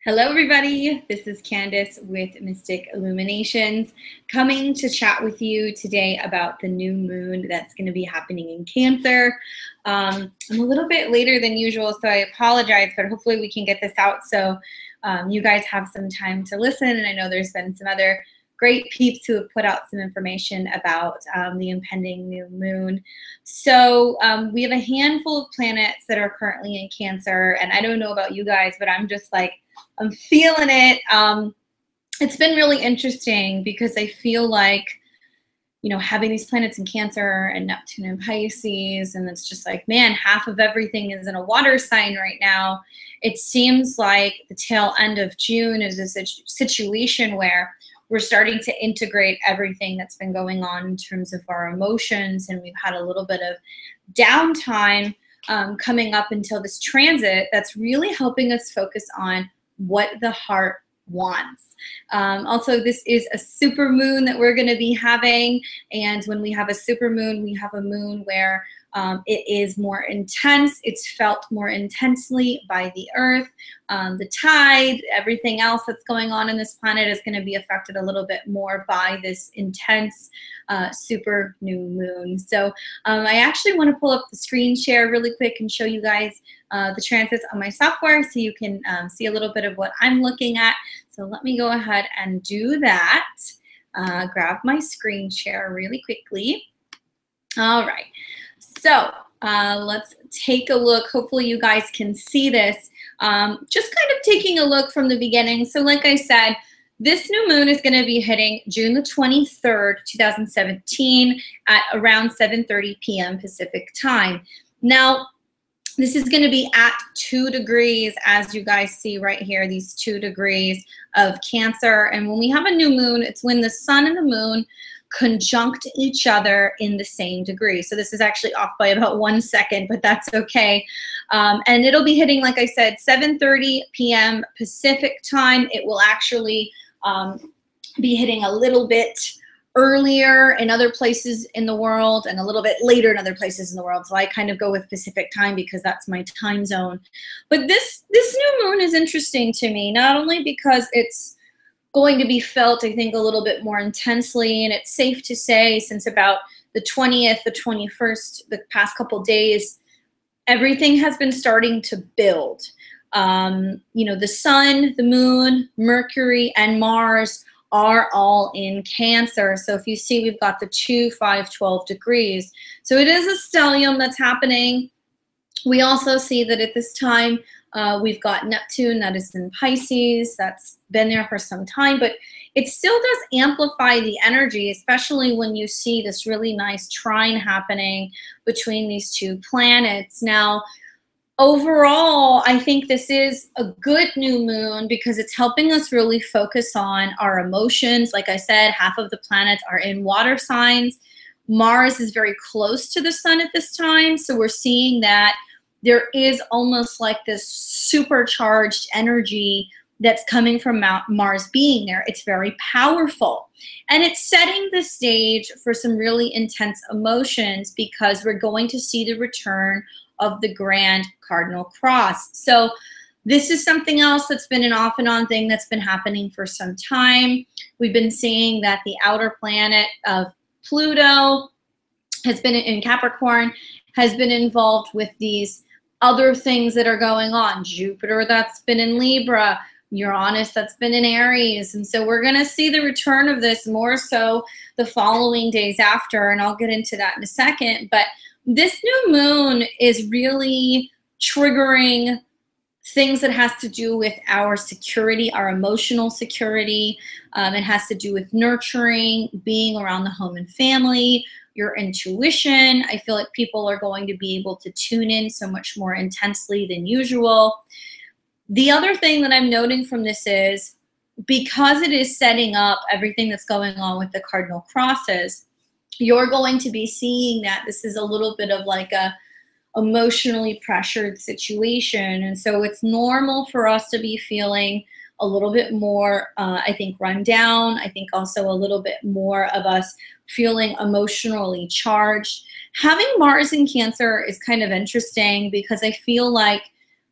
Hello everybody, this is Candace with Mystic Illuminations, coming to chat with you today about the new moon that's going to be happening in Cancer. I'm a little bit later than usual, so I apologize, but hopefully we can get this out so you guys have some time to listen. And I know there's been some other great peeps who have put out some information about the impending new moon. So we have a handful of planets that are currently in Cancer, and I don't know about you guys, but I'm just like, I'm feeling it. It's been really interesting because I feel like, you know, having these planets in Cancer and Neptune in Pisces, and it's just like, man, half of everything is in a water sign right now. It seems like the tail end of June is a situation where we're starting to integrate everything that's been going on in terms of our emotions, and we've had a little bit of downtime coming up until this transit that's really helping us focus on what the heart wants. Also, this is a super moon that we're going to be having, and when we have a super moon, we have a moon where it is more intense. It's felt more intensely by the earth. The tide, everything else that's going on in this planet is going to be affected a little bit more by this intense super new moon. So I actually want to pull up the screen share really quick and show you guys the transits on my software so you can see a little bit of what I'm looking at. So let me go ahead and do that. Grab my screen share really quickly. All right. So let's take a look. Hopefully you guys can see this. Just kind of taking a look from the beginning. So like I said, this new moon is going to be hitting June the 23rd, 2017 at around 7:30 p.m. Pacific time. Now, this is going to be at 2 degrees, as you guys see right here, these 2 degrees of Cancer. And when we have a new moon, it's when the sun and the moon conjunct each other in the same degree. So this is actually off by about 1 second, but that's okay. And it'll be hitting, like I said, 7:30 p.m. Pacific time. It will actually be hitting a little bit earlier in other places in the world and a little bit later in other places in the world. So I kind of go with Pacific time because that's my time zone. But this new moon is interesting to me, not only because it's going to be felt, I think, a little bit more intensely, and it's safe to say since about the 20th, the 21st, the past couple days, everything has been starting to build. You know, the sun, the moon, Mercury, and Mars are all in Cancer. So if you see, we've got the 2, 5, 12 degrees. So it is a stellium that's happening. We also see that at this time, we've got Neptune that is in Pisces. That's been there for some time, but it still does amplify the energy, especially when you see this really nice trine happening between these two planets. Now, overall, I think this is a good new moon because it's helping us really focus on our emotions. Like I said, half of the planets are in water signs. Mars is very close to the sun at this time, so we're seeing that there is almost like this supercharged energy that's coming from Mars being there. It's very powerful. And it's setting the stage for some really intense emotions because we're going to see the return of the grand cardinal cross. So this is something else that's been an off and on thing that's been happening for some time. We've been seeing that the outer planet of Pluto has been in Capricorn, has been involved with these other things that are going on. Jupiter, that's been in Libra. Uranus, that's been in Aries. And so we're going to see the return of this more so the following days after, and I'll get into that in a second. But this new moon is really triggering things that has to do with our security, our emotional security. It has to do with nurturing, being around the home and family, your intuition. I feel like people are going to be able to tune in so much more intensely than usual. The other thing that I'm noting from this is because it is setting up everything that's going on with the cardinal crosses, you're going to be seeing that this is a little bit of like a emotionally pressured situation. And so it's normal for us to be feeling a little bit more, I think, run down. I think also a little bit more of us feeling emotionally charged. Having Mars in Cancer is kind of interesting because I feel like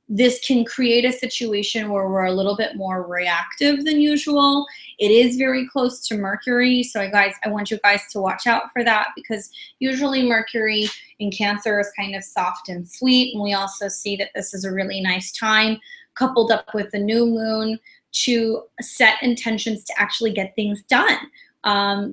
this can create a situation where we're a little bit more reactive than usual. It is very close to Mercury. So I want you guys to watch out for that, because usually Mercury in Cancer is kind of soft and sweet. And we also see that this is a really nice time coupled up with the new moon to set intentions to actually get things done.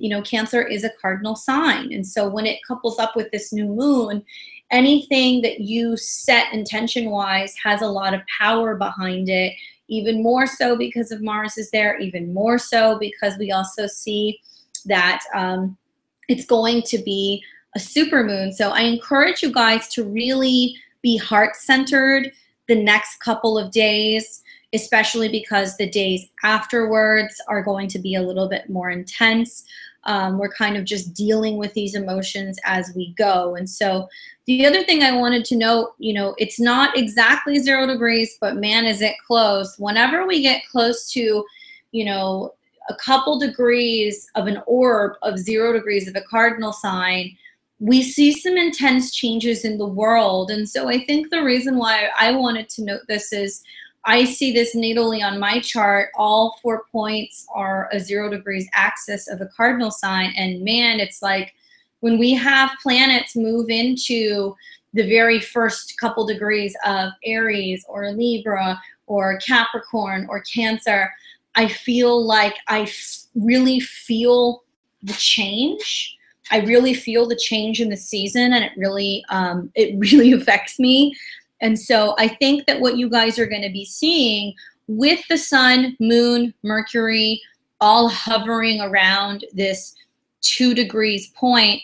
You know, Cancer is a cardinal sign. And so when it couples up with this new moon, anything that you set intention-wise has a lot of power behind it, even more so because of Mars is there, even more so because we also see that it's going to be a supermoon. So I encourage you guys to really be heart-centered the next couple of days, especially because the days afterwards are going to be a little bit more intense. We're kind of just dealing with these emotions as we go. And so the other thing I wanted to note, you know, it's not exactly 0 degrees, but man, is it close. Whenever we get close to, you know, a couple degrees of an orb of 0 degrees of a cardinal sign, we see some intense changes in the world. And so I think the reason why I wanted to note this is I see this natally on my chart. All 4 points are a 0 degrees axis of a cardinal sign. And man, it's like when we have planets move into the very first couple degrees of Aries or Libra or Capricorn or Cancer, I feel like I really feel the change. I really feel the change in the season, and it really affects me. And so I think that what you guys are going to be seeing with the sun, moon, Mercury, all hovering around this 2 degrees point,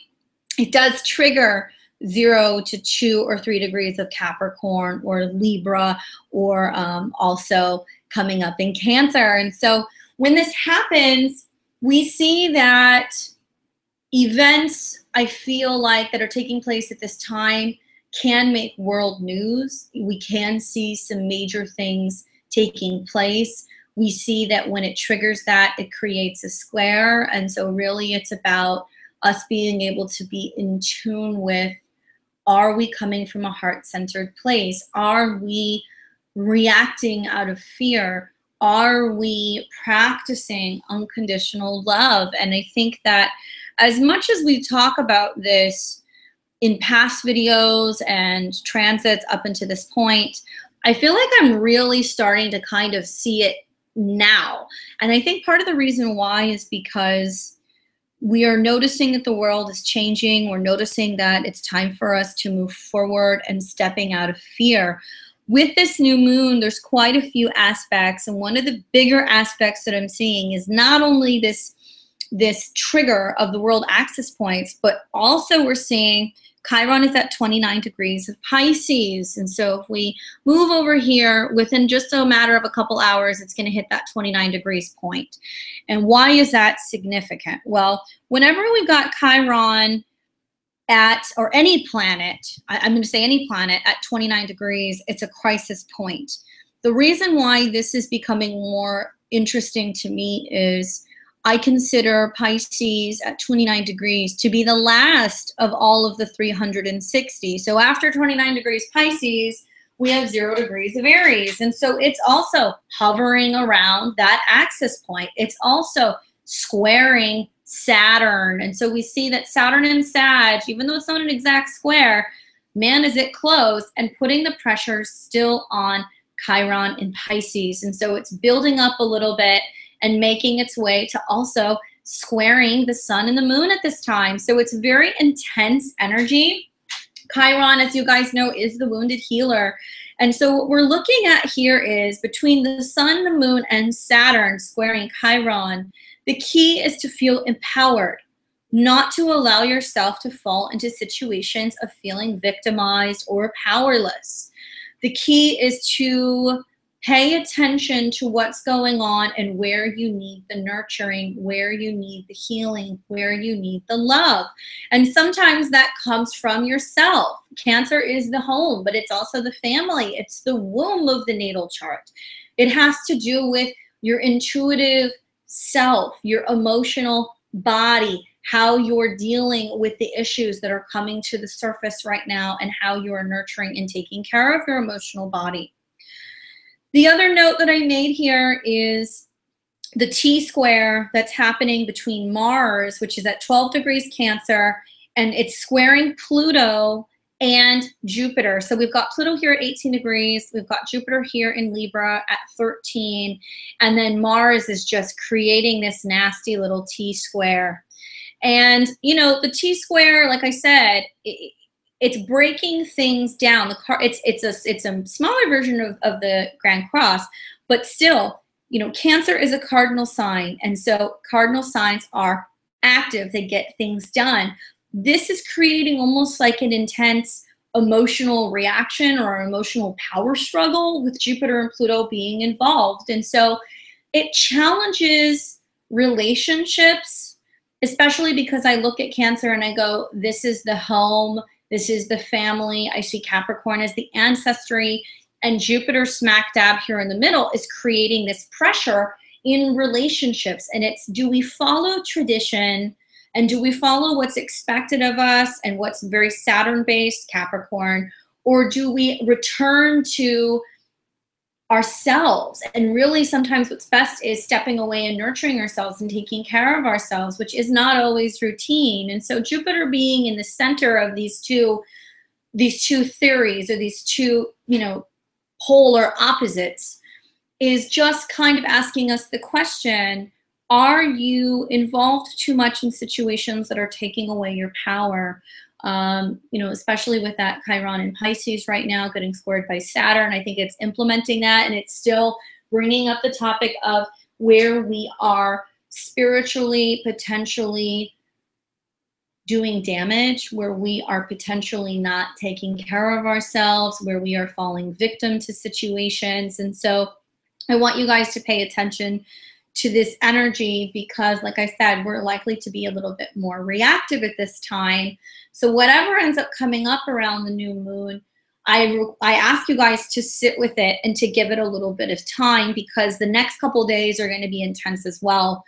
it does trigger 0 to 2 or 3 degrees of Capricorn or Libra, or also coming up in Cancer. And so when this happens, we see that events, I feel like, that are taking place at this time can make world news. We can see some major things taking place. We see that when it triggers that, it creates a square. And so really it's about us being able to be in tune with, are we coming from a heart-centered place? Are we reacting out of fear? Are we practicing unconditional love? And I think that as much as we talk about this in past videos and transits up until this point, I feel like I'm really starting to kind of see it now. And I think part of the reason why is because we are noticing that the world is changing. We're noticing that it's time for us to move forward and stepping out of fear. With this new moon, there's quite a few aspects. And one of the bigger aspects that I'm seeing is not only this trigger of the world axis points, but also we're seeing Chiron is at 29 degrees of Pisces. And so if we move over here, within just a matter of a couple hours, it's going to hit that 29 degrees point. And why is that significant? Well, whenever we've got Chiron at, or any planet, I'm going to say any planet at 29 degrees, it's a crisis point. The reason why this is becoming more interesting to me is I consider Pisces at 29 degrees to be the last of all of the 360. So after 29 degrees Pisces, we have 0 degrees of Aries. And so it's also hovering around that axis point. It's also squaring Saturn. And so we see that Saturn and Sag, even though it's not an exact square, man, is it close, and putting the pressure still on Chiron in Pisces. And so it's building up a little bit and making its way to also squaring the sun and the moon at this time. So it's very intense energy. Chiron, as you guys know, is the wounded healer. And so what we're looking at here is between the sun, the moon, and Saturn squaring Chiron, the key is to feel empowered, not to allow yourself to fall into situations of feeling victimized or powerless. The key is to pay attention to what's going on and where you need the nurturing, where you need the healing, where you need the love. And sometimes that comes from yourself. Cancer is the home, but it's also the family. It's the womb of the natal chart. It has to do with your intuitive self, your emotional body, how you're dealing with the issues that are coming to the surface right now, and how you are nurturing and taking care of your emotional body. The other note that I made here is the T-square that's happening between Mars, which is at 12 degrees Cancer, and it's squaring Pluto and Jupiter. So we've got Pluto here at 18 degrees. We've got Jupiter here in Libra at 13. And then Mars is just creating this nasty little T-square. And, you know, the T-square, like I said, it's breaking things down. It's a smaller version of the Grand Cross, but still, you know, Cancer is a cardinal sign. And so cardinal signs are active. They get things done. This is creating almost like an intense emotional reaction or emotional power struggle with Jupiter and Pluto being involved. And so it challenges relationships, especially because I look at Cancer and I go, this is the home, this is the family. I see Capricorn as the ancestry, and Jupiter smack dab here in the middle is creating this pressure in relationships. And it's, do we follow tradition? And do we follow what's expected of us and what's very Saturn-based, Capricorn? Or do we return to ourselves? And really sometimes what's best is stepping away and nurturing ourselves and taking care of ourselves, which is not always routine. And so Jupiter being in the center of these two theories, or these two, you know, polar opposites, is just kind of asking us the question, are you involved too much in situations that are taking away your power? You know, especially with that Chiron in Pisces right now getting squared by Saturn. I think it's implementing that, and it's still bringing up the topic of where we are spiritually potentially doing damage, where we are potentially not taking care of ourselves, where we are falling victim to situations. And so I want you guys to pay attention to this energy, because like I said, we're likely to be a little bit more reactive at this time. So whatever ends up coming up around the new moon, I ask you guys to sit with it and to give it a little bit of time, because the next couple of days are going to be intense as well.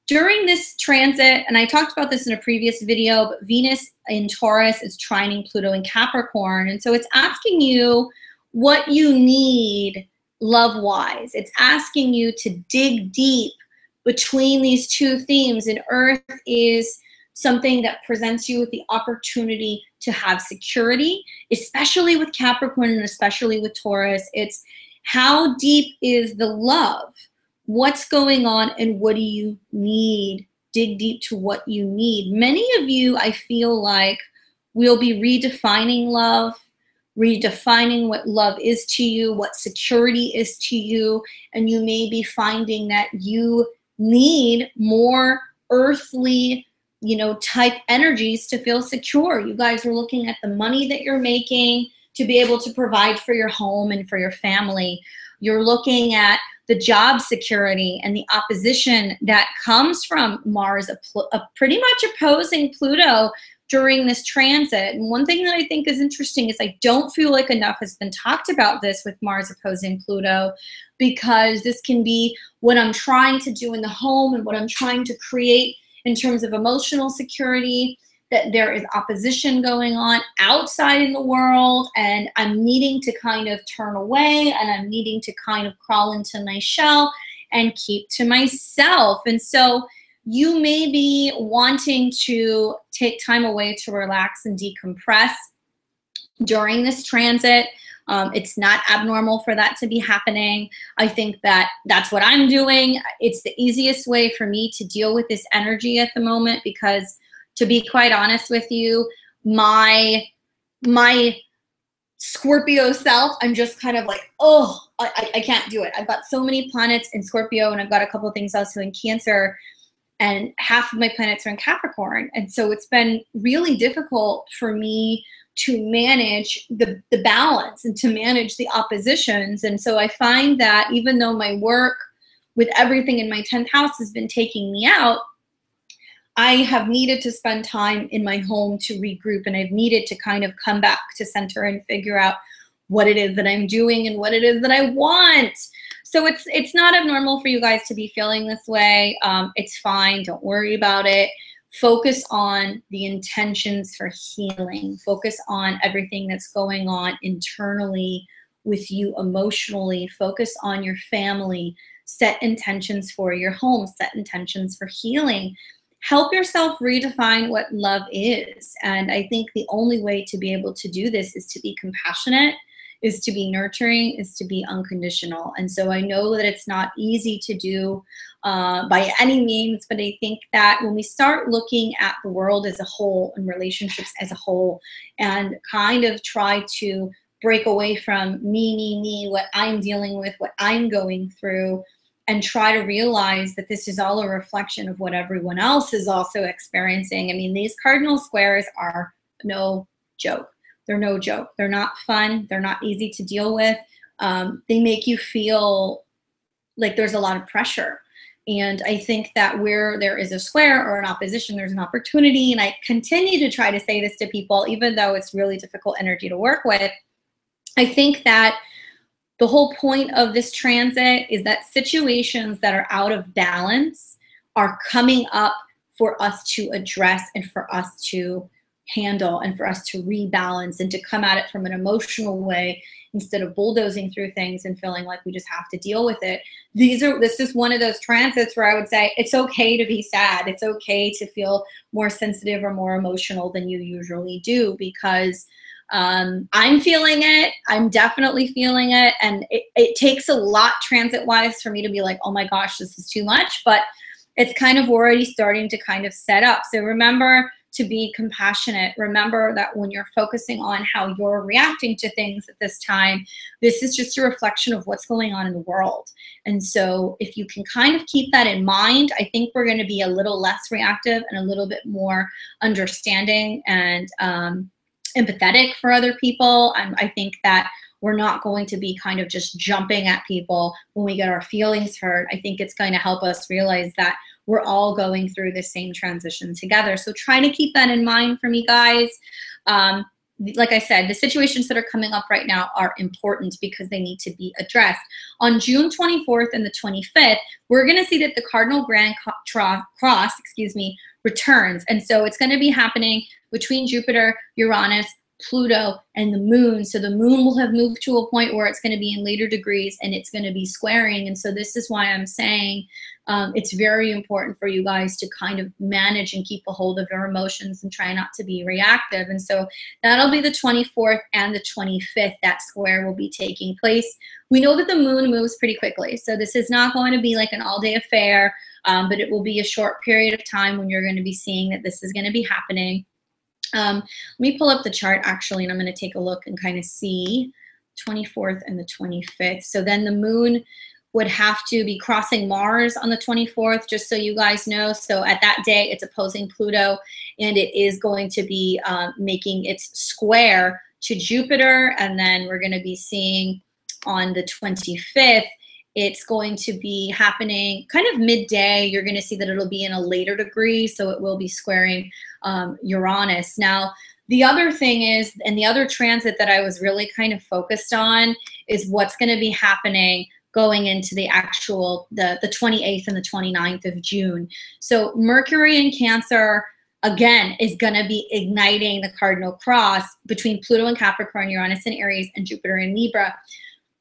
During this transit, and I talked about this in a previous video, but Venus in Taurus is trining Pluto in Capricorn. And so it's asking you what you need love-wise. It's asking you to dig deep between these two themes. And Earth is something that presents you with the opportunity to have security, especially with Capricorn and especially with Taurus. It's how deep is the love? What's going on and what do you need? Dig deep to what you need. Many of you, I feel like, will be redefining love, redefining what love is to you, what security is to you, and you may be finding that you need more earthly, you know, type energies to feel secure. You guys are looking at the money that you're making to be able to provide for your home and for your family. You're looking at the job security and the opposition that comes from Mars, pretty much opposing Pluto during this transit. And one thing that I think is interesting is I don't feel like enough has been talked about this with Mars opposing Pluto, because this can be what I'm trying to do in the home and what I'm trying to create in terms of emotional security, that there is opposition going on outside in the world, and I'm needing to kind of turn away, and I'm needing to kind of crawl into my shell and keep to myself. And so you may be wanting to take time away to relax and decompress during this transit. It's not abnormal for that to be happening. I think that that's what I'm doing. It's the easiest way for me to deal with this energy at the moment, because to be quite honest with you, my Scorpio self, I'm just kind of like, oh, I can't do it. I've got so many planets in Scorpio, and I've got a couple of things also in Cancer, and half of my planets are in Capricorn. And so it's been really difficult for me to manage the balance and to manage the oppositions. And so I find that even though my work with everything in my 10th house has been taking me out, I have needed to spend time in my home to regroup, and I've needed to kind of come back to center and figure out what it is that I'm doing and what it is that I want. So it's not abnormal for you guys to be feeling this way. It's fine. Don't worry about it. Focus on the intentions for healing. Focus on everything that's going on internally with you emotionally. Focus on your family. Set intentions for your home. Set intentions for healing. Help yourself redefine what love is. And I think the only way to be able to do this is to be compassionate, is to be nurturing, is to be unconditional. And so I know that it's not easy to do by any means, but I think that when we start looking at the world as a whole and relationships as a whole, and kind of try to break away from me, what I'm dealing with, what I'm going through, and try to realize that this is all a reflection of what everyone else is also experiencing. I mean, these cardinal squares are no joke. They're no joke. They're not fun. They're not easy to deal with. They make you feel like there's a lot of pressure. And I think that where there is a square or an opposition, there's an opportunity. And I continue to try to say this to people, even though it's really difficult energy to work with. I think that the whole point of this transit is that situations that are out of balance are coming up for us to address and for us to handle and for us to rebalance and to come at it from an emotional way instead of bulldozing through things and feeling like we just have to deal with it. This is one of those transits where I would say it's okay to be sad. It's okay to feel more sensitive or more emotional than you usually do, because I'm feeling it. I'm definitely feeling it. And it takes a lot transit-wise for me to be like, oh my gosh, this is too much. But it's kind of already starting to kind of set up. So remember to be compassionate. Remember that when you're focusing on how you're reacting to things at this time, this is just a reflection of what's going on in the world. And so if you can kind of keep that in mind, I think we're going to be a little less reactive and a little bit more understanding and empathetic for other people. I think that we're not going to be kind of just jumping at people when we get our feelings hurt. I think it's going to help us realize that we're all going through the same transition together. So try to keep that in mind for me, guys. Like I said, the situations that are coming up right now are important because they need to be addressed. On June 24th and the 25th, we're going to see that the cardinal grand cross, returns. And so it's going to be happening between Jupiter, Uranus, Pluto, and the moon. So the moon will have moved to a point where it's going to be in later degrees and it's going to be squaring. And so this is why I'm saying it's very important for you guys to kind of manage and keep a hold of your emotions and try not to be reactive. And so that'll be the 24th and the 25th. That square will be taking place. We know that the moon moves pretty quickly. So this is not going to be like an all-day affair, but it will be a short period of time when you're going to be seeing that this is going to be happening. Let me pull up the chart actually, and I'm going to take a look and kind of see 24th and the 25th. So then the moon would have to be crossing Mars on the 24th, just so you guys know. So at that day, it's opposing Pluto, and it is going to be making its square to Jupiter. And then we're going to be seeing on the 25th, it's going to be happening kind of midday. You're going to see that it'll be in a later degree, so it will be squaring Uranus. Now, the other thing is, and the other transit that I was really kind of focused on is what's going to be happening going into the actual, the 28th and the 29th of June. So Mercury in Cancer, again, is going to be igniting the cardinal cross between Pluto and Capricorn, Uranus and Aries, and Jupiter in Libra.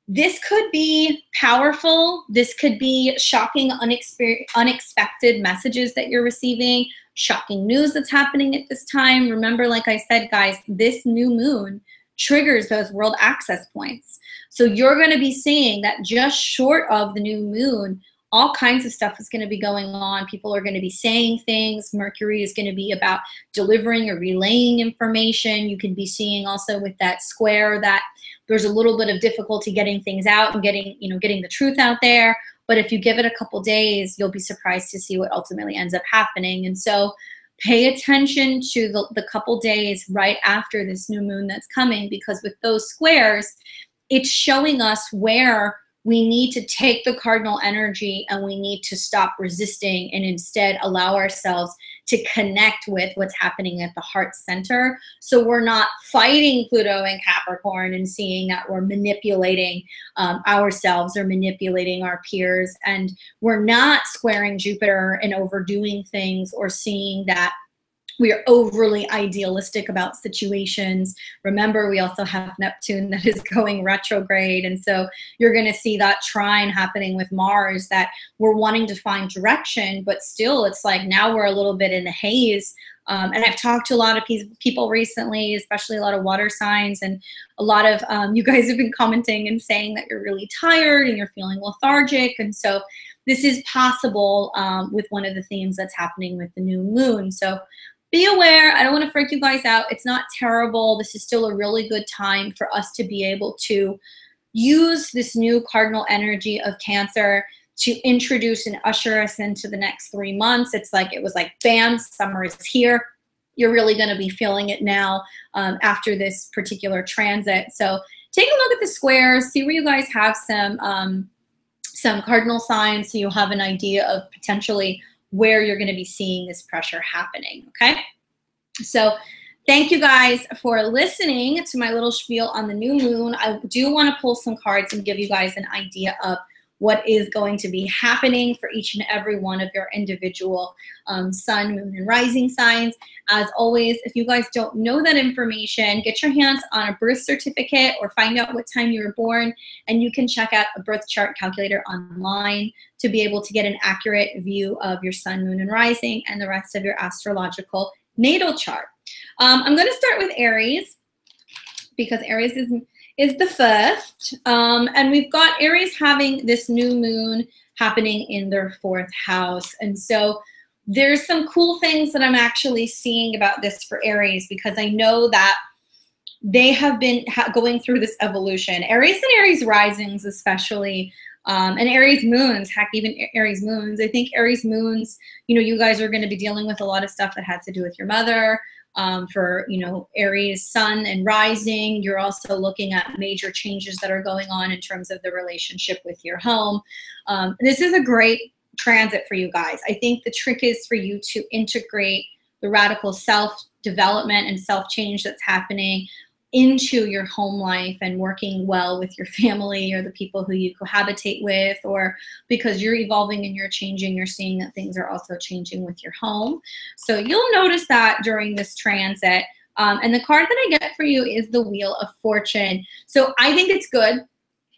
This could be powerful. This could be shocking, unexpected messages that you're receiving, shocking news that's happening at this time. Remember, like I said, guys, this new moon triggers those world access points. So you're going to be seeing that just short of the new moon, all kinds of stuff is going to be going on. People are going to be saying things. Mercury is going to be about delivering or relaying information. You can be seeing also with that square that there's a little bit of difficulty getting things out and getting the truth out there. But if you give it a couple days, you'll be surprised to see what ultimately ends up happening. And so pay attention to the couple days right after this new moon that's coming, because with those squares, it's showing us where we need to take the cardinal energy and we need to stop resisting and instead allow ourselves to connect with what's happening at the heart center. So we're not fighting Pluto and Capricorn and seeing that we're manipulating ourselves or manipulating our peers. And we're not squaring Jupiter and overdoing things or seeing that We are overly idealistic about situations. Remember, we also have Neptune that is going retrograde. And so you're going to see that trine happening with Mars, that we're wanting to find direction, but still it's like now we're a little bit in a haze. And I've talked to a lot of people recently, especially a lot of water signs, and a lot of you guys have been commenting and saying that you're really tired and you're feeling lethargic. And so this is possible with one of the themes that's happening with the new moon. So be aware. I don't want to freak you guys out. It's not terrible. This is still a really good time for us to be able to use this new cardinal energy of Cancer to introduce and usher us into the next 3 months. It's like, it was like, bam, summer is here. You're really going to be feeling it now after this particular transit. So take a look at the squares, see where you guys have some cardinal signs, so you'll have an idea of potentially where you're going to be seeing this pressure happening, okay? So thank you guys for listening to my little spiel on the new moon. I do want to pull some cards and give you guys an idea of what is going to be happening for each and every one of your individual sun, moon, and rising signs. As always, if you guys don't know that information, get your hands on a birth certificate or find out what time you were born, and you can check out a birth chart calculator online to be able to get an accurate view of your sun, moon, and rising and the rest of your astrological natal chart. I'm going to start with Aries because Aries is the first, and we've got Aries having this new moon happening in their 4th house. And so there's some cool things that I'm actually seeing about this for Aries, because I know that they have been going through this evolution. Aries and Aries risings especially, and Aries moons, heck, even Aries moons. I think Aries moons, you know, you guys are going to be dealing with a lot of stuff that has to do with your mother. For, you know, Aries sun and rising, you're also looking at major changes that are going on in terms of the relationship with your home. This is a great transit for you guys. I think the trick is for you to integrate the radical self-development and self-change that's happening into your home life and working well with your family or the people who you cohabitate with, or because you're evolving and you're changing, you're seeing that things are also changing with your home. So you'll notice that during this transit. And the card that I get for you is the Wheel of Fortune. So I think it's good,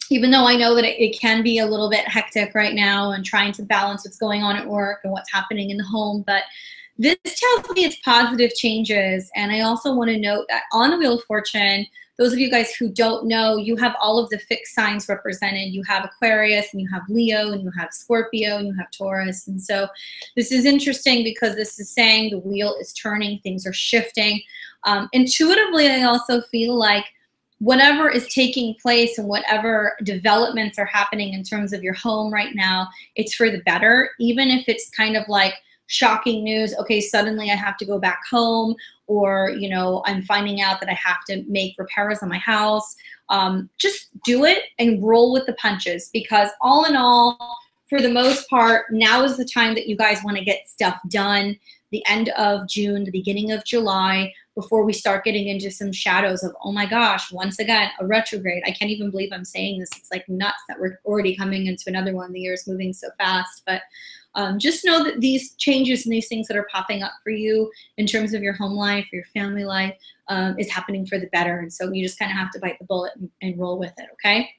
even though I know that it can be a little bit hectic right now and trying to balance what's going on at work and what's happening in the home. But this tells me it's positive changes. And I also want to note that on the Wheel of Fortune, those of you guys who don't know, you have all of the fixed signs represented. You have Aquarius, and you have Leo, and you have Scorpio, and you have Taurus. And so this is interesting because this is saying the wheel is turning, things are shifting. Intuitively, I also feel like whatever is taking place and whatever developments are happening in terms of your home right now, it's for the better, even if it's kind of like shocking news. Okay, suddenly I have to go back home, or, you know, I'm finding out that I have to make repairs on my house. Just do it and roll with the punches, because all in all, for the most part, now is the time that you guys want to get stuff done. The end of June, the beginning of July, before we start getting into some shadows of, oh my gosh, once again, a retrograde. I can't even believe I'm saying this. It's like nuts that we're already coming into another one. The year is moving so fast. But just know that these changes and these things that are popping up for you in terms of your home life, your family life, is happening for the better. And so you just kind of have to bite the bullet and roll with it, okay?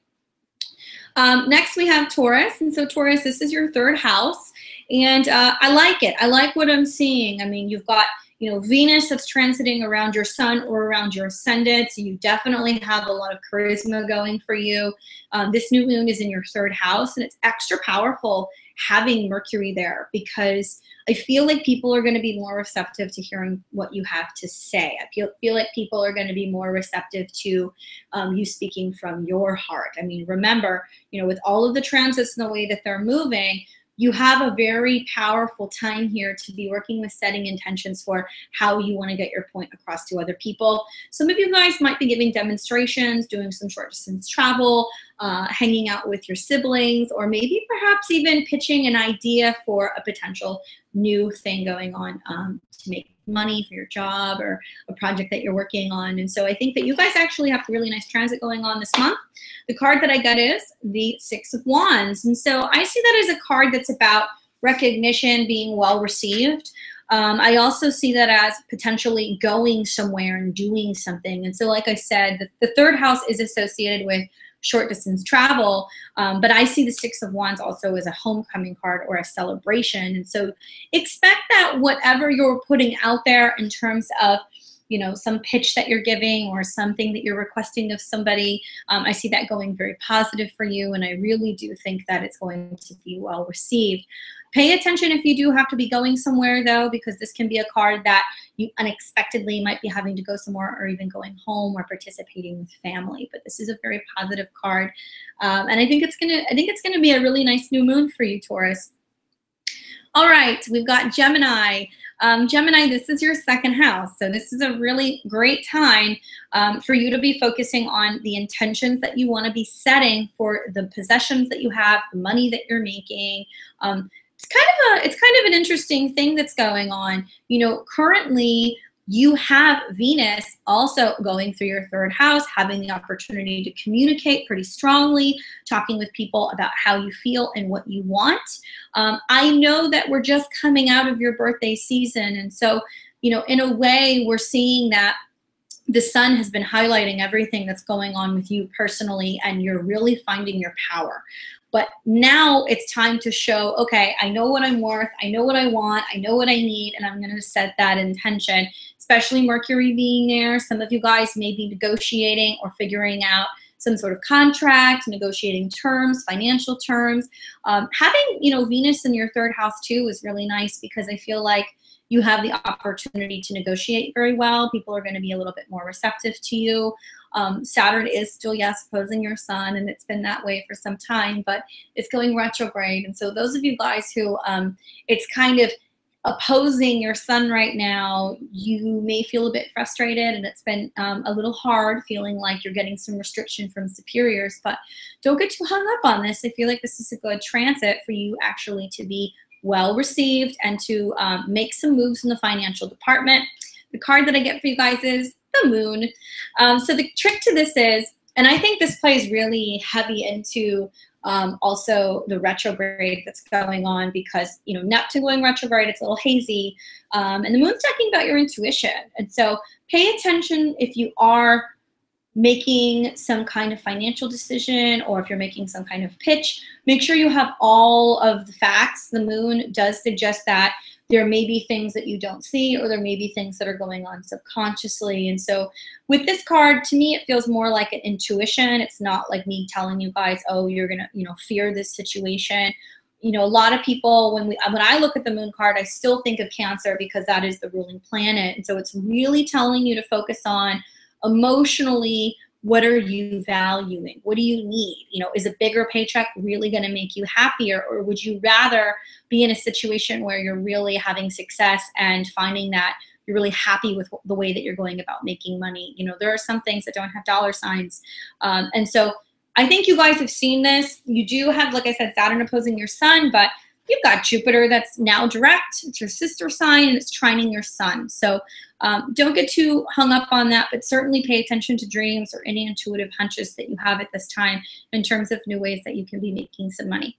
Next, we have Taurus. And so Taurus, this is your 3rd house. And I like it. I like what I'm seeing. I mean, you've got, you know, Venus that's transiting around your sun or around your ascendant. So you definitely have a lot of charisma going for you. This new moon is in your 3rd house, and it's extra powerful having Mercury there, because I feel like people are going to be more receptive to hearing what you have to say. I feel like people are going to be more receptive to you speaking from your heart. I mean, remember, you know, with all of the transits and the way that they're moving, you have a very powerful time here to be working with setting intentions for how you want to get your point across to other people. Some of you guys might be giving demonstrations, doing some short distance travel, hanging out with your siblings, or maybe perhaps even pitching an idea for a potential new thing going on to make money for your job or a project that you're working on. And so I think that you guys actually have a really nice transit going on this month. The card that I got is the 6 of Wands. And so I see that as a card that's about recognition, being well received. I also see that as potentially going somewhere and doing something. And so, like I said, the third house is associated with short distance travel, but I see the Six of Wands also as a homecoming card or a celebration. And so expect that whatever you're putting out there in terms of, you know, some pitch that you're giving or something that you're requesting of somebody, I see that going very positive for you. And I really do think that it's going to be well received. Pay attention if you do have to be going somewhere, though, because this can be a card that you unexpectedly might be having to go somewhere, or even going home or participating with family. But this is a very positive card, and I think it's gonna be a really nice new moon for you, Taurus. All right, we've got Gemini. Gemini, this is your second house. So this is a really great time for you to be focusing on the intentions that you want to be setting for the possessions that you have, the money that you're making. It's kind of an interesting thing that's going on. You know, currently you have Venus also going through your third house, having the opportunity to communicate pretty strongly, talking with people about how you feel and what you want. I know that we're just coming out of your birthday season. And so, you know, in a way, we're seeing that the sun has been highlighting everything that's going on with you personally, and you're really finding your power. But now it's time to show, okay, I know what I'm worth, I know what I want, I know what I need, and I'm going to set that intention, especially Mercury being there. Some of you guys may be negotiating or figuring out some sort of contract, negotiating terms, financial terms. Having, you know, Venus in your third house too is really nice, because I feel like you have the opportunity to negotiate very well. People are going to be a little bit more receptive to you. Saturn is still, yes, opposing your sun, and it's been that way for some time, but it's going retrograde. And so those of you guys who it's kind of opposing your sun right now, you may feel a bit frustrated, and it's been a little hard, feeling like you're getting some restriction from superiors, but don't get too hung up on this. I feel like this is a good transit for you actually to be well received and to make some moves in the financial department. The card that I get for you guys is the Moon. So the trick to this is, and I think this plays really heavy into also the retrograde that's going on, because, you know, Neptune going retrograde, it's a little hazy, and the Moon's talking about your intuition. And so pay attention if you are making some kind of financial decision, or if you're making some kind of pitch, make sure you have all of the facts. The Moon does suggest that there may be things that you don't see, or there may be things that are going on subconsciously. And so with this card, to me, it feels more like an intuition. It's not like me telling you guys, oh, you're gonna, you know, fear this situation. You know, a lot of people, when I look at the Moon card, I still think of Cancer, because that is the ruling planet. And so it's really telling you to focus on emotionally, what are you valuing? What do you need? You know, is a bigger paycheck really going to make you happier? Or would you rather be in a situation where you're really having success and finding that you're really happy with the way that you're going about making money? You know, there are some things that don't have dollar signs. And so I think you guys have seen this. You do have, like I said, Saturn opposing your sun, but you've got Jupiter that's now direct. It's your sister sign, and it's trining your sun. So don't get too hung up on that, but certainly pay attention to dreams or any intuitive hunches that you have at this time in terms of new ways that you can be making some money.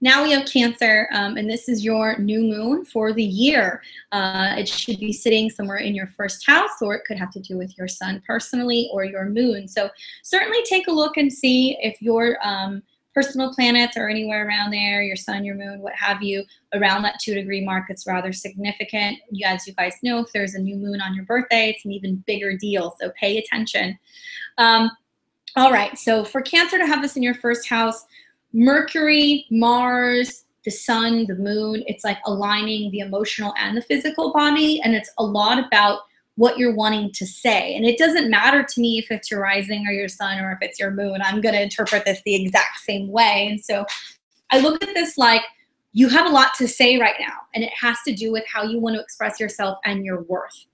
Now we have Cancer, and this is your new moon for the year. It should be sitting somewhere in your first house, or it could have to do with your sun personally or your moon. So certainly take a look and see if your personal planets are anywhere around there, your sun, your moon, what have you, around that 2-degree mark. It's rather significant. As you guys know, if there's a new moon on your birthday, it's an even bigger deal, so pay attention. All right, so for Cancer to have this in your first house, Mercury, Mars, the sun, the moon, it's like aligning the emotional and the physical body, and it's a lot about what you're wanting to say. And it doesn't matter to me if it's your rising or your sun or if it's your moon. I'm going to interpret this the exact same way. And so I look at this like you have a lot to say right now, and it has to do with how you want to express yourself and your worth.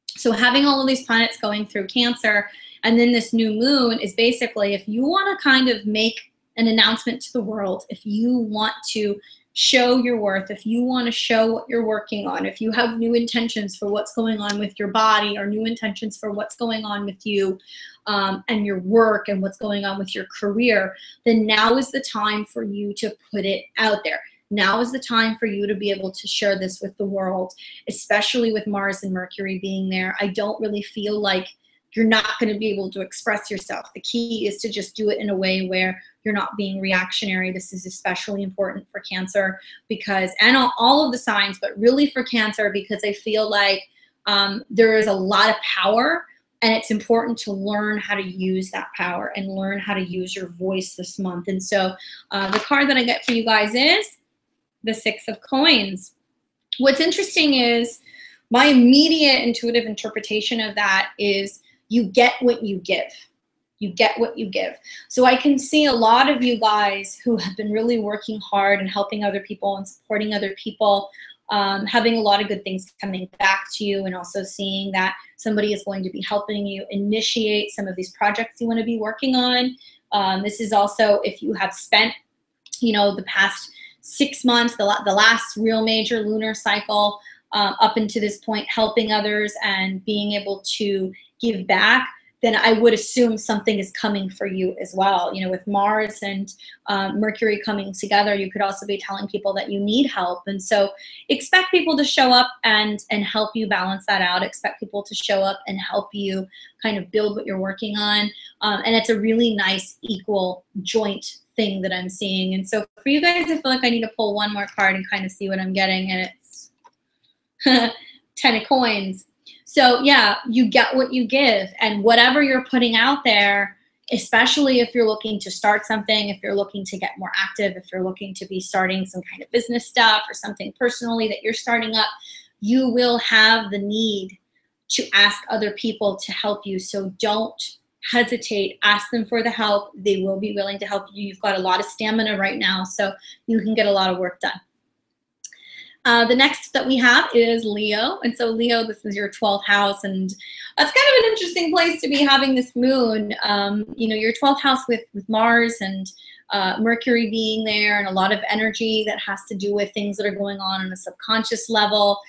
So having all of these planets going through Cancer, and then this new moon is basically, if you want to kind of make an announcement to the world, if you want to show your worth, if you want to show what you're working on, if you have new intentions for what's going on with your body, or new intentions for what's going on with you and your work and what's going on with your career, then now is the time for you to put it out there. now is the time for you to be able to share this with the world, especially with Mars and Mercury being there. I don't really feel like you're not going to be able to express yourself. The key is to just do it in a way where you're not being reactionary. This is especially important for Cancer because, and all of the signs, but really for Cancer, because I feel like there is a lot of power, and it's important to learn how to use that power and learn how to use your voice this month. And so the card that I get for you guys is the Six of Coins. What's interesting is my immediate intuitive interpretation of that is you get what you give. You get what you give. So I can see a lot of you guys who have been really working hard and helping other people and supporting other people, having a lot of good things coming back to you, and also seeing that somebody is going to be helping you initiate some of these projects you want to be working on. This is also if you have spent, you know, the past 6 months, the last real major lunar cycle up into this point, helping others and being able to give back, then I would assume something is coming for you as well. You know, with Mars and Mercury coming together, you could also be telling people that you need help. And so expect people to show up and help you balance that out. Expect people to show up and help you kind of build what you're working on. And it's a really nice equal joint thing that I'm seeing. And so for you guys, I feel like I need to pull one more card and kind of see what I'm getting. And it's 10 of Coins. So yeah, you get what you give, and whatever you're putting out there, especially if you're looking to start something, if you're looking to get more active, if you're looking to be starting some kind of business stuff or something personally that you're starting up, you will have the need to ask other people to help you. So don't hesitate, ask them for the help. They will be willing to help you. You've got a lot of stamina right now, so you can get a lot of work done. The next that we have is Leo. And so Leo, this is your 12th house, and that's kind of an interesting place to be having this moon. You know, your 12th house with Mars and Mercury being there, and a lot of energy that has to do with things that are going on a subconscious level.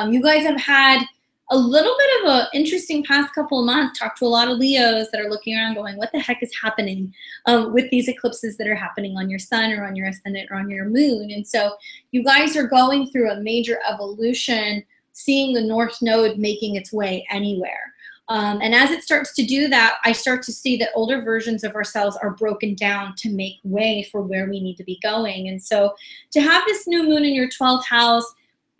You guys have had a little bit of an interesting past couple of months. Talked to a lot of Leos that are looking around going, what the heck is happening with these eclipses that are happening on your sun or on your ascendant or on your moon? And so you guys are going through a major evolution, seeing the North Node making its way anywhere. And as it starts to do that, I start to see that older versions of ourselves are broken down to make way for where we need to be going. And so to have this new moon in your 12th house,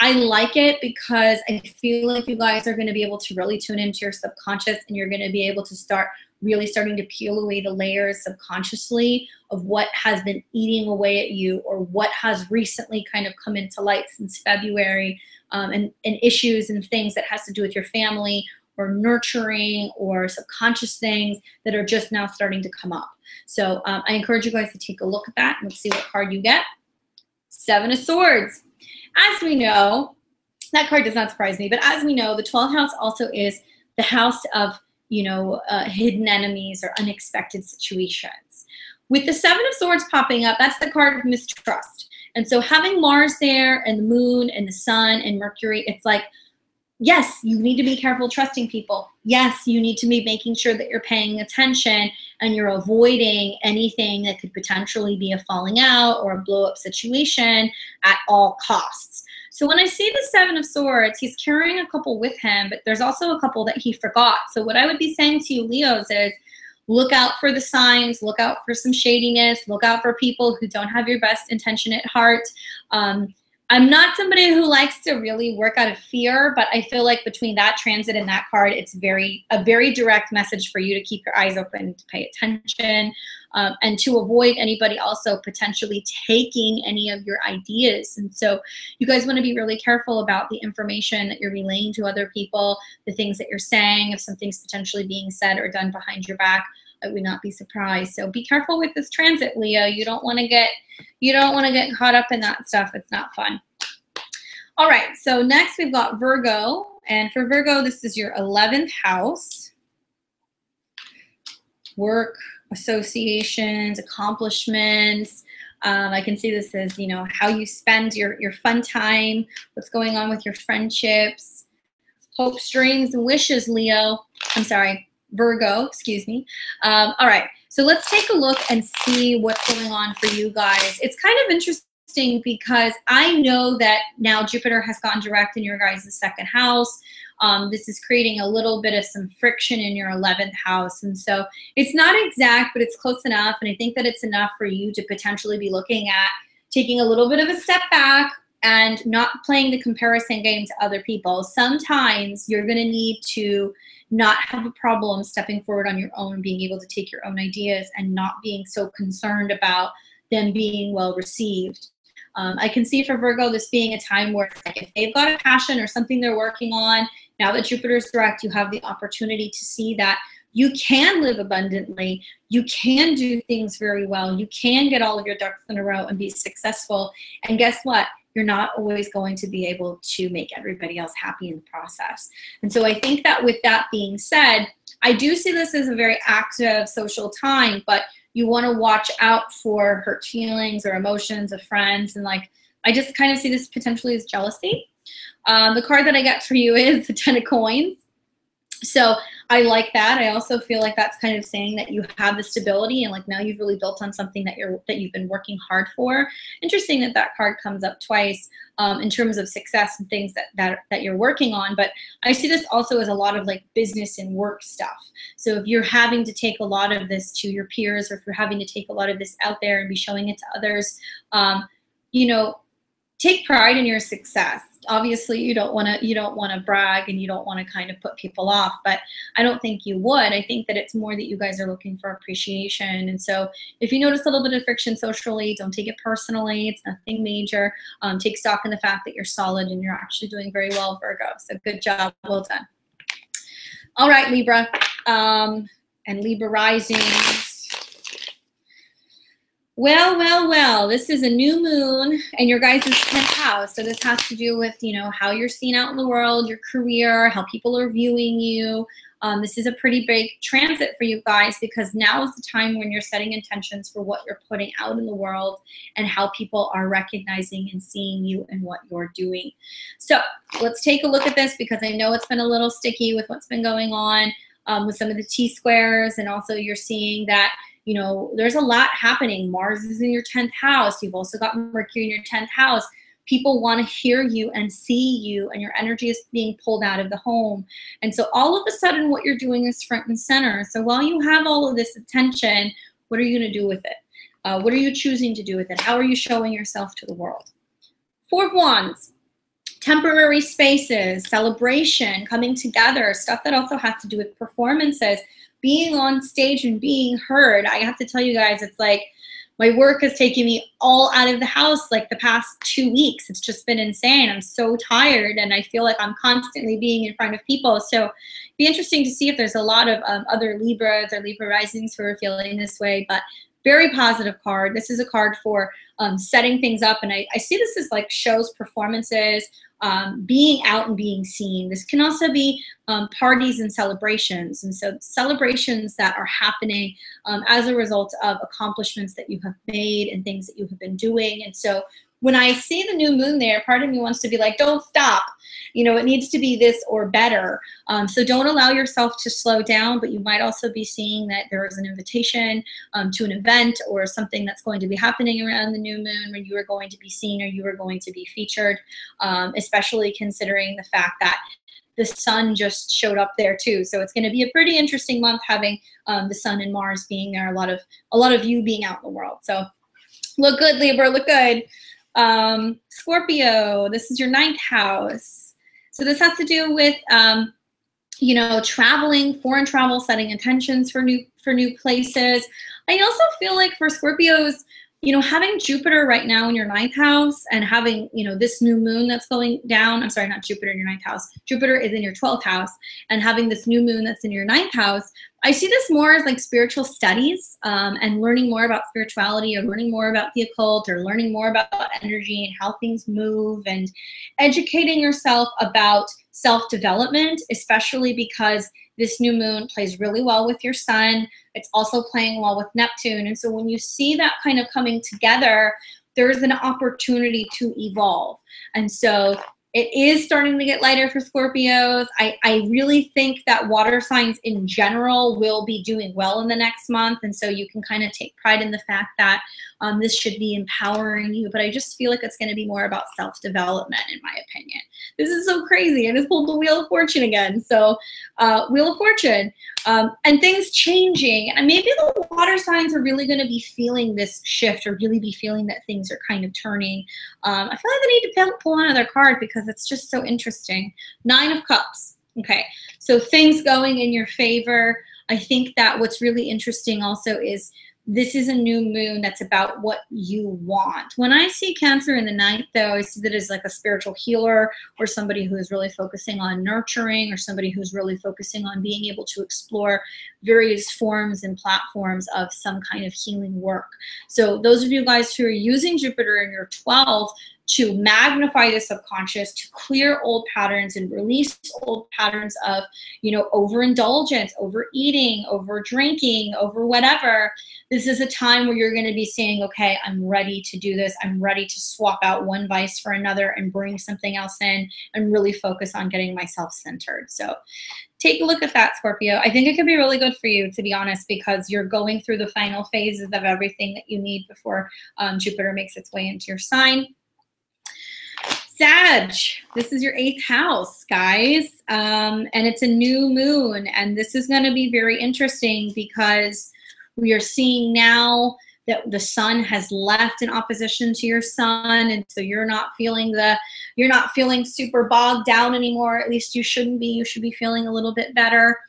I like it because I feel like you guys are going to be able to really tune into your subconscious, and you're going to be able to start really starting to peel away the layers subconsciously of what has been eating away at you, or what has recently kind of come into light since February, and issues and things that has to do with your family or nurturing or subconscious things that are just now starting to come up. So I encourage you guys to take a look at that, and let's see what card you get. Seven of Swords. As we know, that card does not surprise me, but as we know, the 12th house also is the house of, you know, hidden enemies or unexpected situations. With the Seven of Swords popping up, that's the card of mistrust. And so having Mars there and the moon and the sun and Mercury, it's like, yes, you need to be careful trusting people. Yes, you need to be making sure that you're paying attention and you're avoiding anything that could potentially be a falling out or a blow up situation at all costs. So when I see the Seven of Swords, he's carrying a couple with him, but there's also a couple that he forgot. So what I would be saying to you, Leos, is look out for the signs, look out for some shadiness, look out for people who don't have your best intention at heart. I'm not somebody who likes to really work out of fear, but I feel like between that transit and that card, it's a very direct message for you to keep your eyes open, to pay attention, and to avoid anybody also potentially taking any of your ideas. And so you guys want to be really careful about the information that you're relaying to other people, the things that you're saying, if something's potentially being said or done behind your back. I would not be surprised. So be careful with this transit, Leo. You don't want to get caught up in that stuff. It's not fun. All right, so next we've got Virgo. And for Virgo, this is your 11th house. Work, associations, accomplishments. I can see this as, you know, how you spend your fun time, what's going on with your friendships, hopes, dreams, and wishes, Leo. I'm sorry. Virgo, excuse me. All right, so let's take a look and see what's going on for you guys. It's kind of interesting interesting because I know that now Jupiter has gone direct in your guys' second house. This is creating a little bit of some friction in your 11th house. And so it's not exact, but it's close enough. And I think that it's enough for you to potentially be looking at taking a little bit of a step back and not playing the comparison game to other people. Sometimes you're going to need to not have a problem stepping forward on your own, being able to take your own ideas and not being so concerned about them being well received. I can see for Virgo this being a time where it's like if they've got a passion or something they're working on, now that Jupiter's direct, you have the opportunity to see that you can live abundantly, you can do things very well, you can get all of your ducks in a row and be successful. And guess what? You're not always going to be able to make everybody else happy in the process. And so I think that with that being said, I do see this as a very active social time, but you want to watch out for hurt feelings or emotions of friends. And like, I just kind of see this potentially as jealousy. The card that I get for you is the 10 of coins. So I like that. I also feel like that's kind of saying that you have the stability and like now you've really built on something that you've been working hard for. Interesting that that card comes up twice in terms of success and things that you're working on. But I see this also as a lot of like business and work stuff. So if you're having to take a lot of this to your peers, or if you're having to take a lot of this out there and be showing it to others, you know, take pride in your success. Obviously, you don't want to brag and you don't want to kind of put people off, but I don't think you would. I think that it's more that you guys are looking for appreciation. And so if you notice a little bit of friction socially, don't take it personally. It's nothing major. Take stock in the fact that you're solid and you're actually doing very well, Virgo. So good job. Well done. All right, Libra and Libra rising. Well, this is a new moon in your guys' 10th house. So this has to do with, you know, how you're seen out in the world, your career, how people are viewing you. This is a pretty big transit for you guys because now is the time when you're setting intentions for what you're putting out in the world and how people are recognizing and seeing you and what you're doing. So let's take a look at this because I know it's been a little sticky with what's been going on with some of the T-squares, and also you're seeing that, you know, there's a lot happening. Mars is in your 10th house. You've also got Mercury in your 10th house. People want to hear you and see you, and your energy is being pulled out of the home. And so all of a sudden what you're doing is front and center. So while you have all of this attention, what are you going to do with it? What are you choosing to do with it? How are you showing yourself to the world? Four of Wands. Temporary spaces, celebration, coming together, stuff that also has to do with performances, being on stage and being heard. I have to tell you guys, it's like my work has taken me all out of the house like the past 2 weeks. It's just been insane. I'm so tired and I feel like I'm constantly being in front of people. So it'd be interesting to see if there's a lot of other Libras or Libra risings who are feeling this way, but very positive card. This is a card for setting things up. And I see this as like shows, performances, being out and being seen. This can also be parties and celebrations. And so celebrations that are happening as a result of accomplishments that you have made and things that you have been doing. And so when I see the new moon there, part of me wants to be like, don't stop. You know, it needs to be this or better. So don't allow yourself to slow down, but you might also be seeing that there is an invitation to an event or something that's going to be happening around the new moon where you are going to be seen or you are going to be featured, especially considering the fact that the sun just showed up there too. So it's going to be a pretty interesting month having the sun and Mars being there, a lot of you being out in the world. So look good, Libra, look good. Scorpio, this is your 9th house. So this has to do with, you know, traveling, foreign travel, setting intentions for new places. I also feel like for Scorpios, you know, having Jupiter right now in your 9th house and having, you know, this new moon that's going down, I'm sorry, not Jupiter in your 9th house, Jupiter is in your 12th house, and having this new moon that's in your 9th house, I see this more as like spiritual studies and learning more about spirituality or learning more about the occult or learning more about energy and how things move and educating yourself about self-development, especially because this new moon plays really well with your sun. It's also playing well with Neptune. And so when you see that kind of coming together, there's an opportunity to evolve. And so it is starting to get lighter for Scorpios. I really think that water signs in general will be doing well in the next month. And so you can kind of take pride in the fact that This should be empowering you, but I just feel like it's going to be more about self-development, in my opinion. This is so crazy. I just pulled the Wheel of Fortune again. So Wheel of Fortune, and things changing. And maybe the water signs are really going to be feeling this shift, or really be feeling that things are kind of turning. I feel like I need to pull another card because it's just so interesting. 9 of Cups. Okay, so things going in your favor. I think that what's really interesting also is this is a new moon that's about what you want. When I see Cancer in the 9th, though, I see that as like a spiritual healer, or somebody who is really focusing on nurturing, or somebody who's really focusing on being able to explore various forms and platforms of some kind of healing work. So those of you guys who are using Jupiter in your 12th to magnify the subconscious, to clear old patterns and release old patterns of, overindulgence, overeating, over drinking, over whatever. This is a time where you're going to be saying, okay, I'm ready to do this. I'm ready to swap out one vice for another and bring something else in and really focus on getting myself centered. So take a look at that, Scorpio. I think it could be really good for you, to be honest, because you're going through the final phases of everything that you need before Jupiter makes its way into your sign. Sag, this is your 8th house, guys, and it's a new moon, and this is going to be very interesting because we are seeing now that the sun has left in opposition to your sun, and so you're not feeling super bogged down anymore. At least you shouldn't be. You should be feeling a little bit better.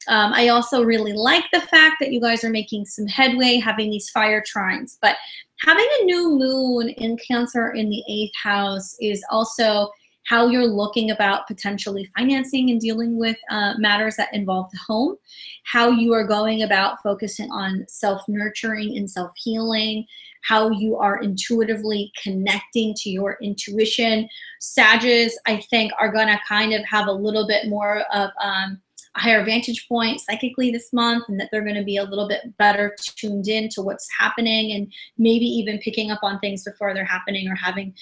I also really like the fact that you guys are making some headway, having these fire trines. But having a new moon in Cancer in the 8th house is also how you're looking about potentially financing and dealing with matters that involve the home, how you are going about focusing on self-nurturing and self-healing, how you are intuitively connecting to your intuition. Sages, I think, are going to kind of have a little bit more of a higher vantage point psychically this month, and that they're going to be a little bit better tuned in to what's happening, and maybe even picking up on things before they're happening, or having,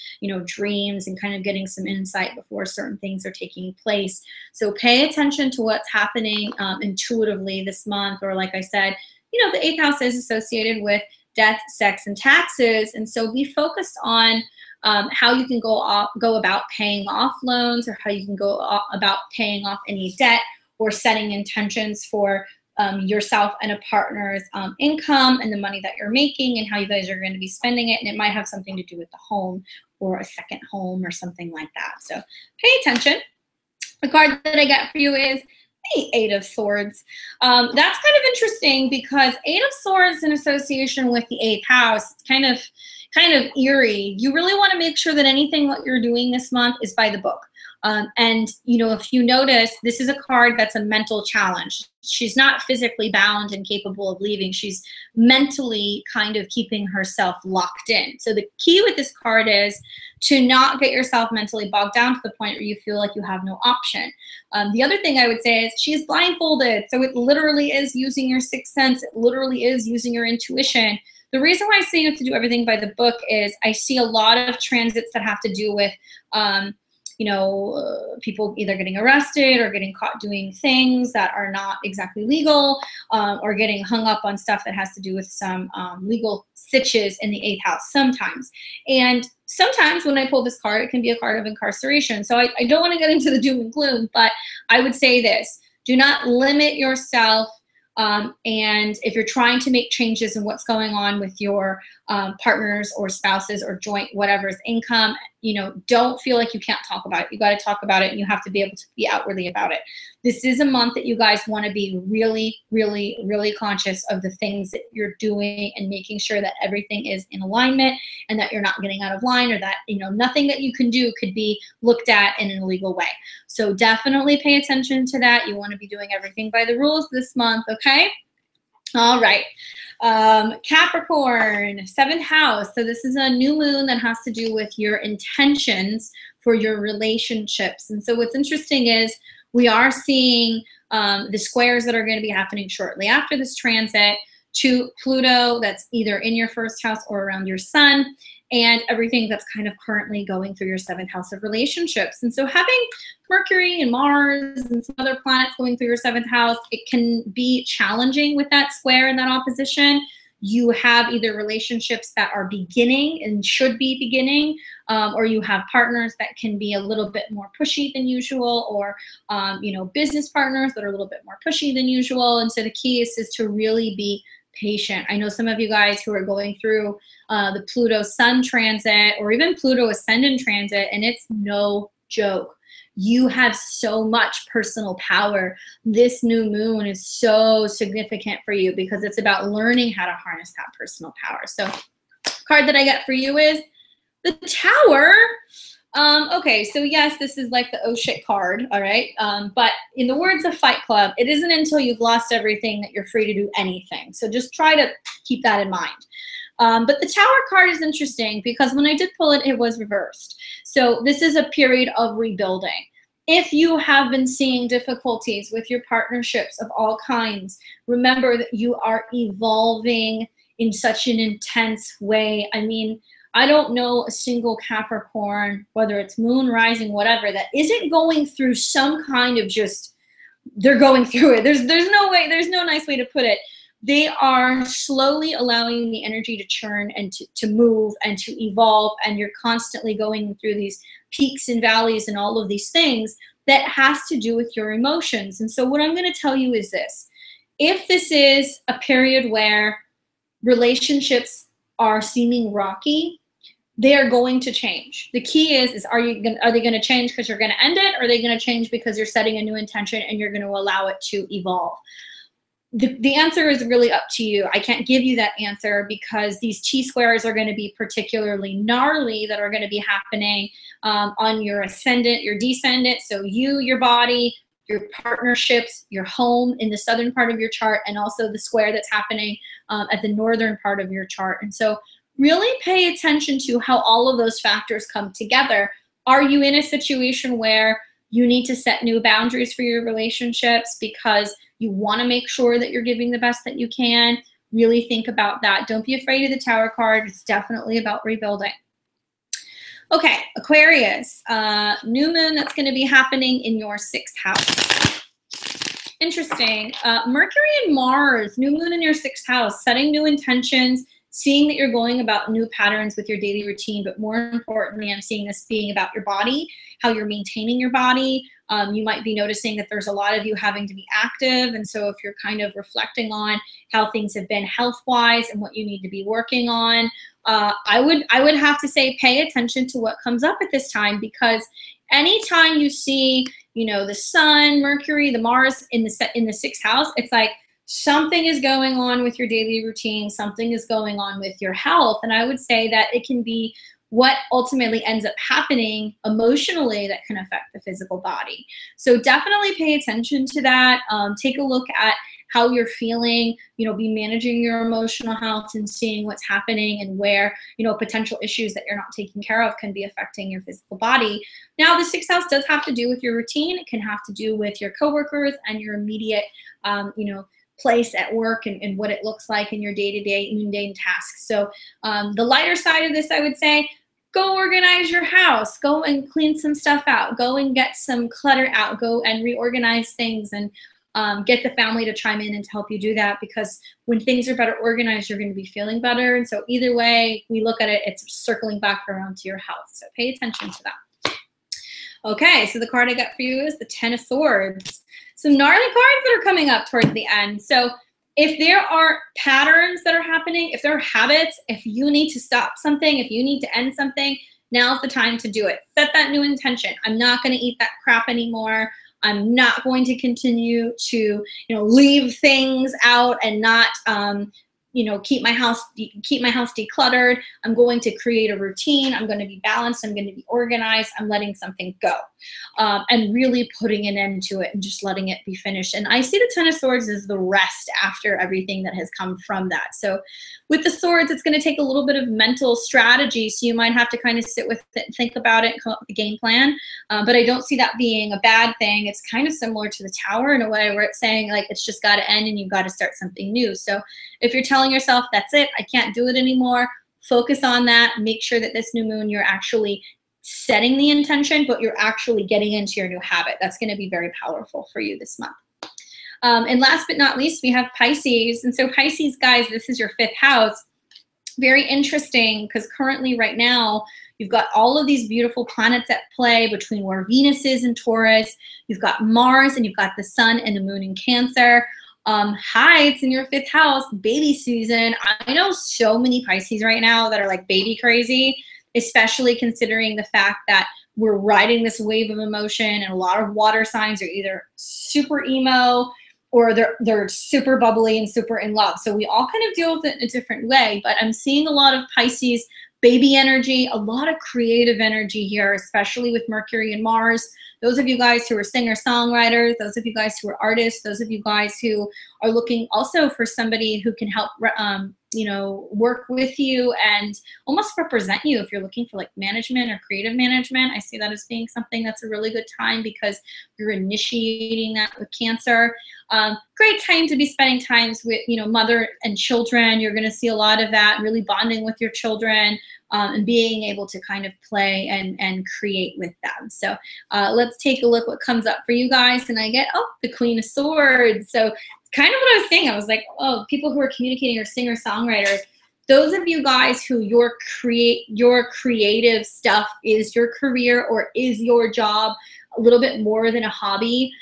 dreams and kind of getting some insight before certain things are taking place. So pay attention to what's happening intuitively this month. Or like I said, the 8th house is associated with death, sex, and taxes. And so be focused on how you can go about paying off loans, or how you can go about paying off any debt, or setting intentions for yourself and a partner's income and the money that you're making, and how you guys are going to be spending it. And it might have something to do with the home, or a second home, or something like that. So pay attention. The card that I got for you is the 8 of Swords. That's kind of interesting because 8 of Swords in association with the 8th house, it's kind of eerie. You really want to make sure that anything that you're doing this month is by the book. And, if you notice, this is a card that's a mental challenge. She's not physically bound and capable of leaving. She's mentally kind of keeping herself locked in. So the key with this card is to not get yourself mentally bogged down to the point where you feel like you have no option. The other thing I would say is she's blindfolded. So it literally is using your sixth sense. It literally is using your intuition. The reason why I say you have to do everything by the book is I see a lot of transits that have to do with people either getting arrested or getting caught doing things that are not exactly legal, or getting hung up on stuff that has to do with some legal stitches in the 8th house sometimes. And sometimes when I pull this card, it can be a card of incarceration. So I don't want to get into the doom and gloom, but I would say this: do not limit yourself. And if you're trying to make changes in what's going on with your partners or spouses or joint whatever's income, don't feel like you can't talk about it. You got to talk about it, and you have to be able to be outwardly about it. This is a month that you guys want to be really, really, really conscious of the things that you're doing, and making sure that everything is in alignment, and that you're not getting out of line, or that, nothing that you can do could be looked at in an illegal way. So definitely pay attention to that. You want to be doing everything by the rules this month, okay? All right. Capricorn, 7th house. So this is a new moon that has to do with your intentions for your relationships. And so what's interesting is we are seeing the squares that are going to be happening shortly after this transit to Pluto, that's either in your 1st house or around your sun, and everything that's kind of currently going through your 7th house of relationships. And so having Mercury and Mars and some other planets going through your 7th house, it can be challenging with that square and that opposition. you have either relationships that are beginning and should be beginning, or you have partners that can be a little bit more pushy than usual, or business partners that are a little bit more pushy than usual. And so the key is to really be patient. I know some of you guys who are going through the Pluto Sun transit or even Pluto Ascendant transit, and it's no joke. You have so much personal power. This new moon is so significant for you because it's about learning how to harness that personal power. So card that I get for you is the Tower. Okay, so yes, this is like the oh shit card, all right? But in the words of Fight Club, it isn't until you've lost everything that you're free to do anything. So just try to keep that in mind. But the Tower card is interesting because when I did pull it, it was reversed. So this is a period of rebuilding. If you have been seeing difficulties with your partnerships of all kinds, remember that you are evolving in such an intense way. I mean, I don't know a single Capricorn, whether it's moon, rising, whatever, that isn't going through some kind of they're going through it. There's no way, there's no nice way to put it. They are slowly allowing the energy to churn and to move and to evolve, and you're constantly going through these peaks and valleys and all of these things that has to do with your emotions. And so what I'm going to tell you is this. If this is a period where relationships are seeming rocky, they are going to change. The key is are they going to change because you're going to end it, or are they going to change because you're setting a new intention and you're going to allow it to evolve? The answer is really up to you. I can't give you that answer because these T-squares are going to be particularly gnarly that are going to be happening on your ascendant, your descendant. So you, your body, your partnerships, your home in the southern part of your chart, and also the square that's happening at the northern part of your chart. And so really pay attention to how all of those factors come together. Are you in a situation where you need to set new boundaries for your relationships because you want to make sure that you're giving the best that you can? Really think about that. Don't be afraid of the Tower card. It's definitely about rebuilding. Okay, Aquarius, new moon that's going to be happening in your 6th house. Interesting. Mercury and Mars, new moon in your 6th house, setting new intentions, seeing that you're going about new patterns with your daily routine, but more importantly, I'm seeing this being about your body, how you're maintaining your body. You might be noticing that there's a lot of you having to be active. And so if you're kind of reflecting on how things have been health-wise and what you need to be working on, I would have to say pay attention to what comes up at this time, because anytime you see, the Sun, Mercury, the Mars in the 6th house, it's like something is going on with your daily routine, something is going on with your health. And I would say that it can be what ultimately ends up happening emotionally that can affect the physical body. So definitely pay attention to that. Take a look at how you're feeling, be managing your emotional health and seeing what's happening and where, potential issues that you're not taking care of can be affecting your physical body. Now, the 6th house does have to do with your routine. It can have to do with your coworkers and your immediate, place at work and what it looks like in your day-to-day mundane tasks. So the lighter side of this, I would say, go organize your house, go and clean some stuff out, go and get some clutter out, go and reorganize things, and get the family to chime in and to help you do that, because when things are better organized, you're going to be feeling better. And so either way we look at it, it's circling back around to your health. So pay attention to that. Okay, so the card I got for you is the 10 of Swords. Some gnarly cards that are coming up towards the end. So if there are patterns that are happening, if there are habits, if you need to stop something, if you need to end something, now's the time to do it. Set that new intention. I'm not going to eat that crap anymore. I'm not going to continue to, leave things out and not, keep my house decluttered. I'm going to create a routine. I'm going to be balanced. I'm going to be organized. I'm letting something go, and really putting an end to it and just letting it be finished. And I see the 10 of Swords as the rest after everything that has come from that. So with the Swords, it's going to take a little bit of mental strategy. So you might have to kind of sit with it and think about it and come up with a game plan. But I don't see that being a bad thing. It's kind of similar to the Tower in a way where it's saying like, it's just got to end and you've got to start something new. So if you're telling yourself, that's it, I can't do it anymore, focus on that. Make sure that this new moon, you're actually setting the intention, but you're actually getting into your new habit. That's going to be very powerful for you this month. And last but not least, we have Pisces. And so Pisces, guys, this is your 5th house. Very interesting, because currently right now, you've got all of these beautiful planets at play between where Venus is in Taurus. You've got Mars, and you've got the Sun and the Moon in Cancer. Hi, it's in your 5th house, baby season. I know so many Pisces right now that are like baby crazy, especially considering the fact that we're riding this wave of emotion, and a lot of water signs are either super emo or they're super bubbly and super in love. So we all kind of deal with it in a different way, but I'm seeing a lot of Pisces baby energy, a lot of creative energy here, especially with Mercury and Mars. Those of you guys who are singer-songwriters, those of you guys who are artists, those of you guys who are looking also for somebody who can help, you know, work with you and almost represent you if you're looking for like management or creative management. I see that as being something that's a really good time because you're initiating that with Cancer. Great time to be spending times with, you know, mother and children. You're going to see a lot of that, really bonding with your children, and being able to kind of play and create with them. So let's take a look what comes up for you guys. And I get, oh, the Queen of Swords. So kind of what I was saying, I was like, oh, people who are communicating or singer-songwriters, those of you guys who your creative stuff is your career or is your job a little bit more than a hobby,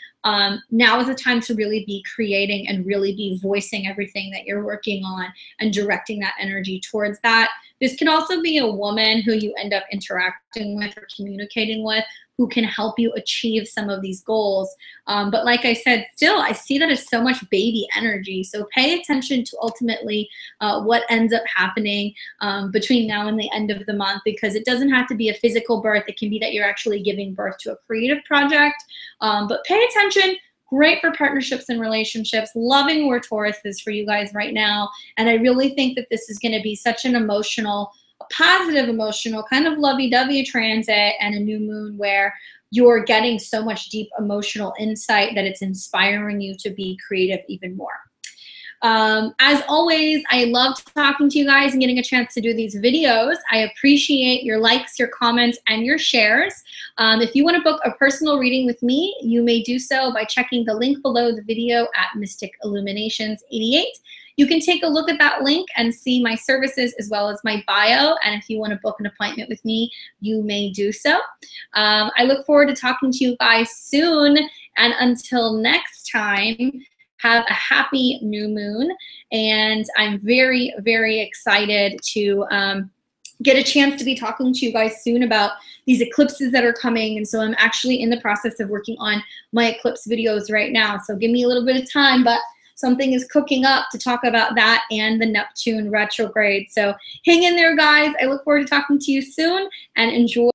now is the time to really be creating and really be voicing everything that you're working on and directing that energy towards that. This can also be a woman who you end up interacting with or communicating with who can help you achieve some of these goals. But like I said, still, I see that as so much baby energy. So pay attention to ultimately what ends up happening between now and the end of the month, because it doesn't have to be a physical birth. It can be that you're actually giving birth to a creative project. But pay attention. Great for partnerships and relationships. Loving where Taurus is for you guys right now. And I really think that this is going to be such an emotional, a positive emotional, kind of lovey-dovey transit and a new moon where you're getting so much deep emotional insight that it's inspiring you to be creative even more. As always, I love talking to you guys and getting a chance to do these videos. I appreciate your likes, your comments, and your shares. If you want to book a personal reading with me, you may do so by checking the link below the video at Mystic Illuminations 88. You can take a look at that link and see my services as well as my bio. And if you want to book an appointment with me, you may do so. I look forward to talking to you guys soon. And until next time, have a happy new moon. And I'm very, very excited to get a chance to be talking to you guys soon about these eclipses that are coming. And so I'm actually in the process of working on my eclipse videos right now. So give me a little bit of time, but something is cooking up to talk about that and the Neptune retrograde. So hang in there, guys. I look forward to talking to you soon and enjoy.